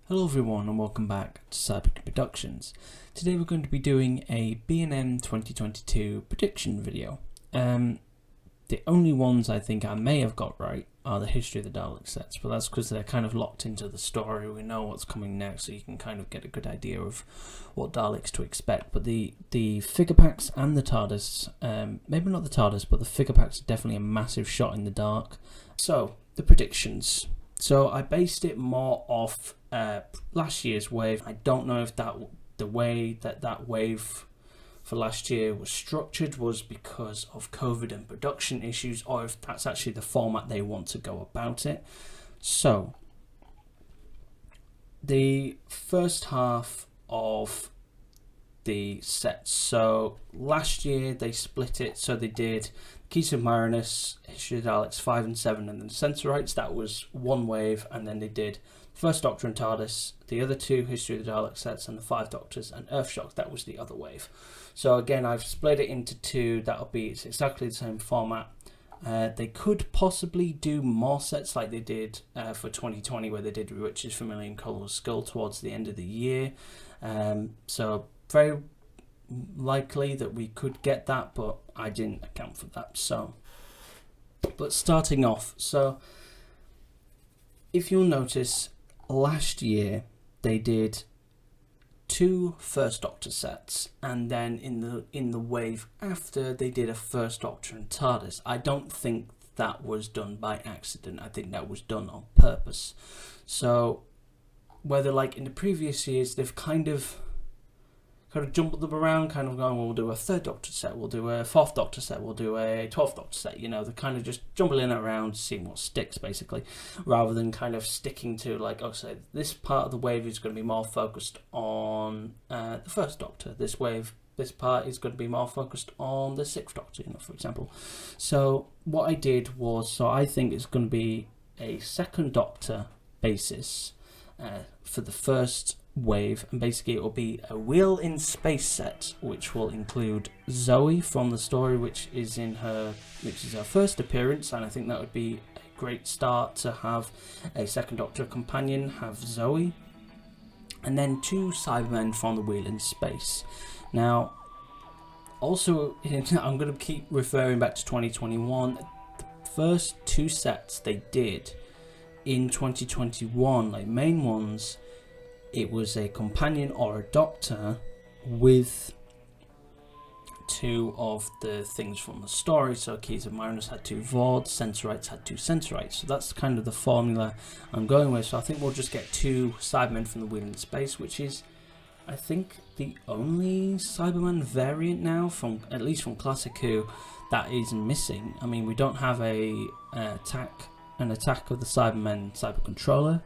Hello everyone and welcome back to B&M Predictions. Today we're going to be doing a B&M 2022 prediction video. The only ones I think I may have got right are the History of the Daleks sets, but that's because they're kind of locked into the story. We know what's coming next, so you can kind of get a good idea of what Daleks to expect. But the figure packs and the TARDIS, maybe not the TARDIS, but the figure packs are definitely a massive shot in the dark. So, the predictions. So I based it more off last year's wave. I don't know if the way that wave for last year was structured was because of COVID and production issues, or if that's actually the format they want to go about it. So the first half of the sets. So last year they split it, so they did Keys of Marinus, History of the Daleks 5 and 7, and then Sensorites. That was one wave, and then they did First Doctor and TARDIS, the other two History of the Daleks sets, and the 5 Doctors and Earthshock. That was the other wave. So again, I've split it into two. It's exactly the same format. They could possibly do more sets like they did for 2020, where they did Witches Familiar and Colourless Skull towards the end of the year. So very likely that we could get that, but I didn't account for that. So, but starting off, so if you'll notice, last year they did two First Doctor sets, and then in the wave after they did a First Doctor and TARDIS. I don't think that was done by accident. I think that was done on purpose. So whether like in the previous years they've kind of jumbled them around, kind of going, well, we'll do a Third Doctor set, we'll do a Fourth Doctor set, we'll do a 12th Doctor set, you know, they're kind of just jumbling it around, seeing what sticks, basically, rather than kind of sticking to, like, oh, so this part of the wave is going to be more focused on the First Doctor, this part is going to be more focused on the 6th Doctor, you know, for example. So what I did was, so I think it's going to be a Second Doctor basis for the first wave, and basically it will be a Wheel in Space set, which will include Zoe from the story, which is her first appearance, and I think that would be a great start to have a Second Doctor companion, have Zoe, and then two Cybermen from the Wheel in Space. Now, also, I'm going to keep referring back to 2021. The first two sets they did in 2021, like main ones, it was a companion or a doctor with two of the things from the story. So Keys of Marinus had two Vords, Sensorites had two Sensorites. So that's kind of the formula I'm going with. So I think we'll just get two Cybermen from the Wheel in Space, which is, I think, the only Cyberman variant now, at least from Classic Who, that is missing. I mean, we don't have an attack of the Cybermen Cyber Controller.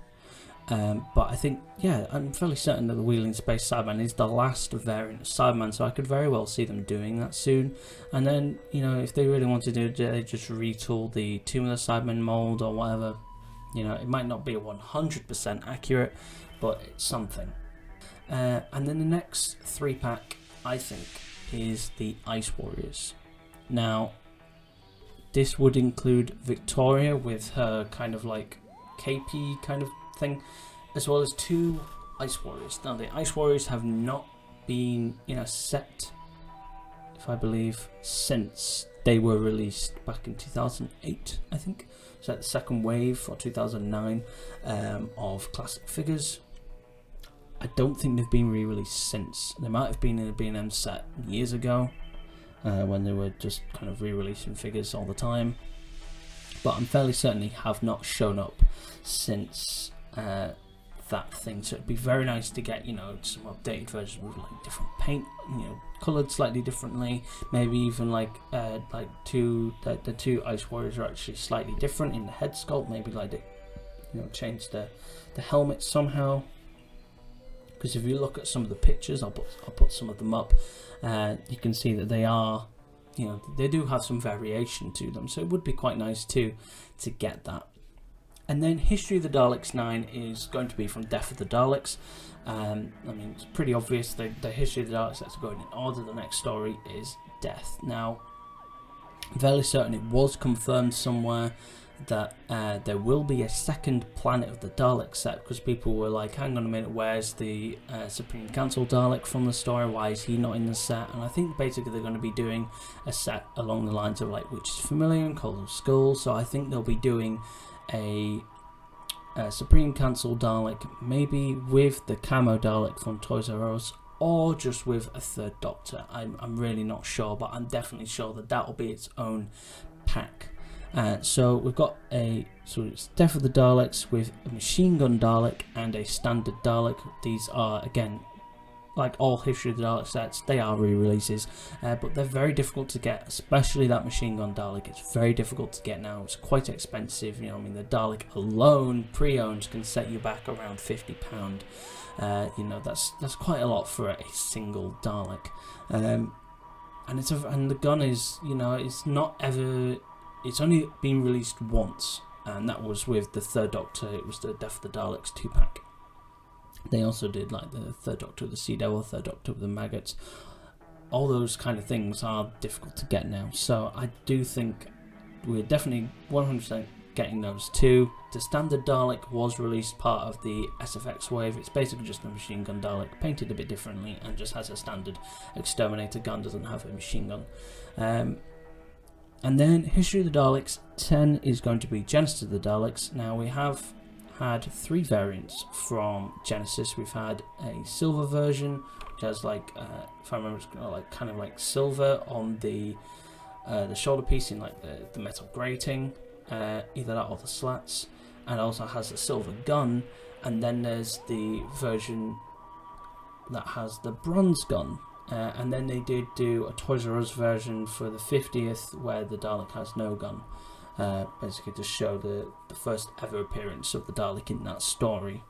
But I think, yeah, I'm fairly certain that the Wheel in Space Cyberman is the last variant of Cyberman, so I could very well see them doing that soon. And then, you know, if they really want to do it, they just retool the Tomb of the Cybermen mold or whatever. You know, it might not be 100% accurate, but it's something. And then the next 3-pack, I think, is the Ice Warriors. Now, this would include Victoria with her kind of like capey kind of thing, as well as two Ice Warriors. Now the Ice Warriors have not been in a set, if I believe, since they were released back in 2008, I think. So the second wave for 2009 of classic figures. I don't think they've been re-released since. They might have been in a B&M set years ago when they were just kind of re-releasing figures all the time, but I'm fairly certain they have not shown up since that thing. So it'd be very nice to get, you know, some updated versions with like different paint, you know, coloured slightly differently. Maybe even like the two Ice Warriors are actually slightly different in the head sculpt. Maybe like they, you know, change the helmet somehow. Because if you look at some of the pictures, I'll put some of them up. You can see that they are, you know, they do have some variation to them. So it would be quite nice to get that. And then History of the Daleks 9 is going to be from Death of the Daleks. I mean, it's pretty obvious the History of the Daleks that's going in order. The next story is Death. Now, I'm fairly certain it was confirmed somewhere that there will be a second Planet of the Daleks set, because people were like, hang on a minute, where's the Supreme Council Dalek from the story, why is he not in the set? And I think basically they're going to be doing a set along the lines of like Which is Familiar and Cold Skull, so I think they'll be doing a Supreme Council Dalek, maybe with the camo Dalek from Toys R Us, or just with a third Doctor. I'm really not sure, but I'm definitely sure that that will be its own pack. So we've got it's Death of the Daleks with a machine gun Dalek and a standard Dalek. These are, again, like all History of the Dalek sets, they are re-releases, but they're very difficult to get, especially that machine gun Dalek. It's very difficult to get now. It's quite expensive. You know, I mean, the Dalek alone, pre-owned, can set you back around £50. You know, that's quite a lot for a single Dalek. And the gun is, you know, it's only been released once, and that was with the third Doctor. It was the Death of the Daleks 2-pack. They also did like the third Doctor with the Sea Devil, third Doctor with the maggots. All those kind of things are difficult to get now, so I do think we're definitely 100% getting those too. The standard Dalek was released part of the SFX wave. It's basically just a machine gun Dalek painted a bit differently and just has a standard exterminator gun, doesn't have a machine gun. And then History of the Daleks 10 is going to be Genesis of the Daleks. Now we have had 3 variants from Genesis. We've had a silver version, which has like, if I remember, it's like kind of like silver on the shoulder piece in like the metal grating, either that or the slats, and also has a silver gun. And then there's the version that has the bronze gun. And then they did do a Toys R Us version for the 50th where the Dalek has no gun, basically to show the first ever appearance of the Dalek in that story.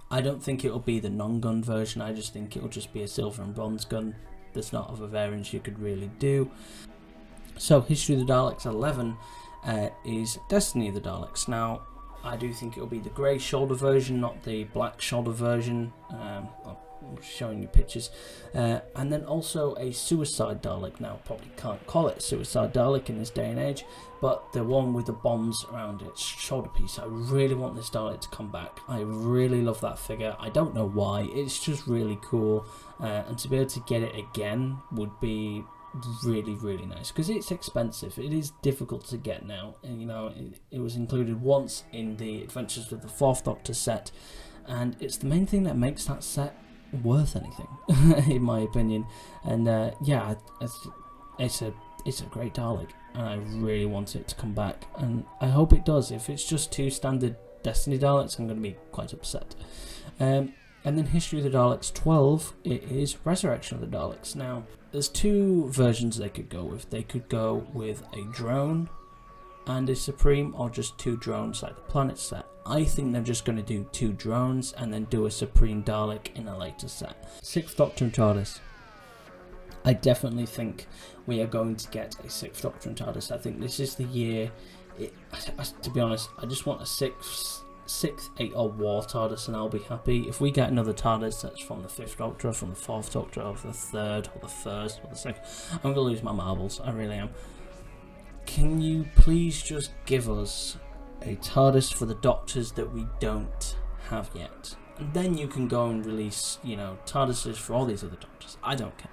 I don't think it'll be the non-gun version. I just think it'll just be a silver and bronze gun. There's not other variants you could really do. So History of the Daleks 11 is Destiny of the Daleks. Now I do think it'll be the grey shoulder version, not the black shoulder version. I'm showing you pictures, and then also a Suicide Dalek. Now probably can't call it Suicide Dalek in this day and age, but the one with the bombs around its shoulder piece. I really want this Dalek to come back. I really love that figure. I don't know why, it's just really cool, and to be able to get it again would be really, really nice, because it's expensive. It is difficult to get now, and you know, it was included once in the Adventures of the Fourth Doctor set, and it's the main thing that makes that set worth anything, in my opinion. And yeah, it's a great Dalek, and I really want it to come back, and I hope it does. If it's just 2 standard Destiny Daleks, I'm going to be quite upset. And then History of the Daleks 12, it is Resurrection of the Daleks. Now there's 2 versions they could go with. They could go with a drone and a Supreme, or just 2 drones like the Planet set. I think they're just going to do 2 drones and then do a Supreme Dalek in a later set. 6th Doctor and TARDIS. I definitely think we are going to get a 6th Doctor and TARDIS. I think this is the year. To be honest, I just want a 6th, 8 or War TARDIS and I'll be happy. If we get another TARDIS that's from the 5th Doctor, from the 4th Doctor, or the 3rd, or the 1st, or the 2nd, I'm going to lose my marbles. I really am. Can you please just give us a TARDIS for the Doctors that we don't have yet? And then you can go and release, you know, TARDISes for all these other Doctors. I don't care.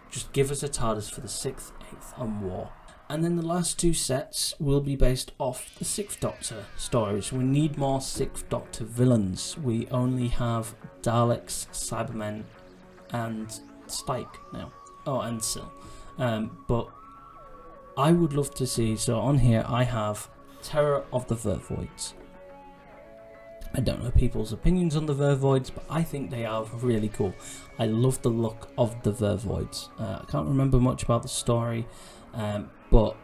Just give us a TARDIS for the 6th, 8th and War. And then the last 2 sets will be based off the 6th Doctor stories. We need more 6th Doctor villains. We only have Daleks, Cybermen and Spike now. Oh, and Syl. But I would love to see, so on here I have Terror of the Vervoids. I don't know people's opinions on the Vervoids, but I think they are really cool. I love the look of the Vervoids. I can't remember much about the story, but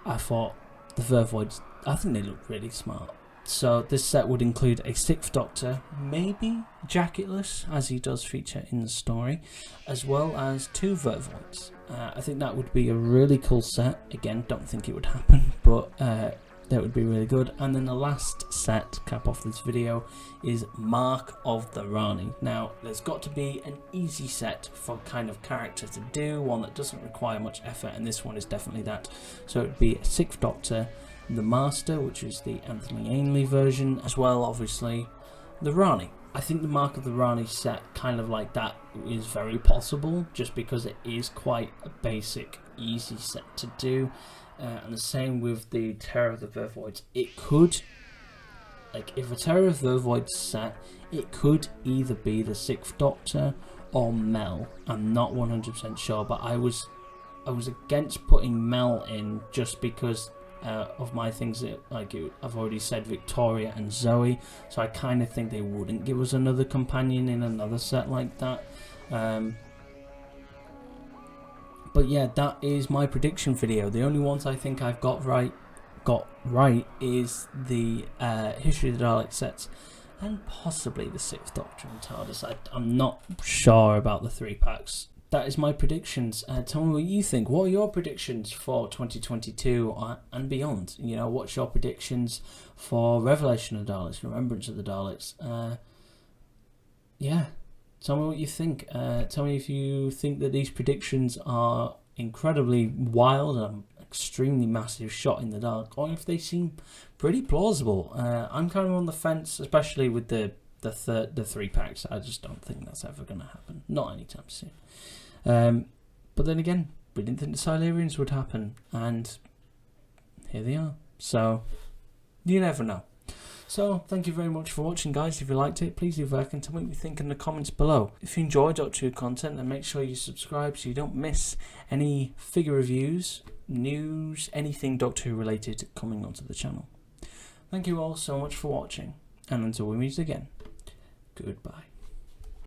I thought the Vervoids, I think they look really smart. So this set would include a 6th Doctor, maybe jacketless, as he does feature in the story, as well as 2 Vervoids. I think that would be a really cool set. Again, don't think it would happen, but that would be really good. And then the last set to cap off this video is Mark of the RANI. Now there's got to be an easy set for kind of character to do, one that doesn't require much effort, and this one is definitely that. So it would be a 6th Doctor, the Master, which is the Anthony Ainley version, as well obviously the RANI. I think the Mark of the RANI set kind of like that is very possible, just because it is quite a basic, easy set to do. And the same with the Terror of the Vervoids. It could, like, if a Terror of the Vervoids set, it could either be the 6th Doctor or Mel. I'm not 100% sure, but I was against putting Mel in just because of my things that, like, I've already said Victoria and Zoe, so I kind of think they wouldn't give us another companion in another set like that. But yeah, that is my prediction video. The only ones I think I've got right is the History of the Daleks sets and possibly the 6th Doctor and TARDIS. I'm not sure about the 3-packs. That is my predictions. Tell me what you think. What are your predictions for 2022 and beyond? You know, what's your predictions for Revelation of the Daleks, Remembrance of the Daleks? Yeah, tell me what you think. Tell me if you think that these predictions are incredibly wild and extremely massive shot in the dark, or if they seem pretty plausible. I'm kind of on the fence, especially with the 3-packs. I just don't think that's ever going to happen. Not anytime soon. But then again, we didn't think the Silurians would happen, and here they are. So, you never know. So, thank you very much for watching, guys. If you liked it, please leave a like and tell me what you think in the comments below. If you enjoy Doctor Who content, then make sure you subscribe so you don't miss any figure reviews, news, anything Doctor Who related coming onto the channel. Thank you all so much for watching, and until we meet again, goodbye.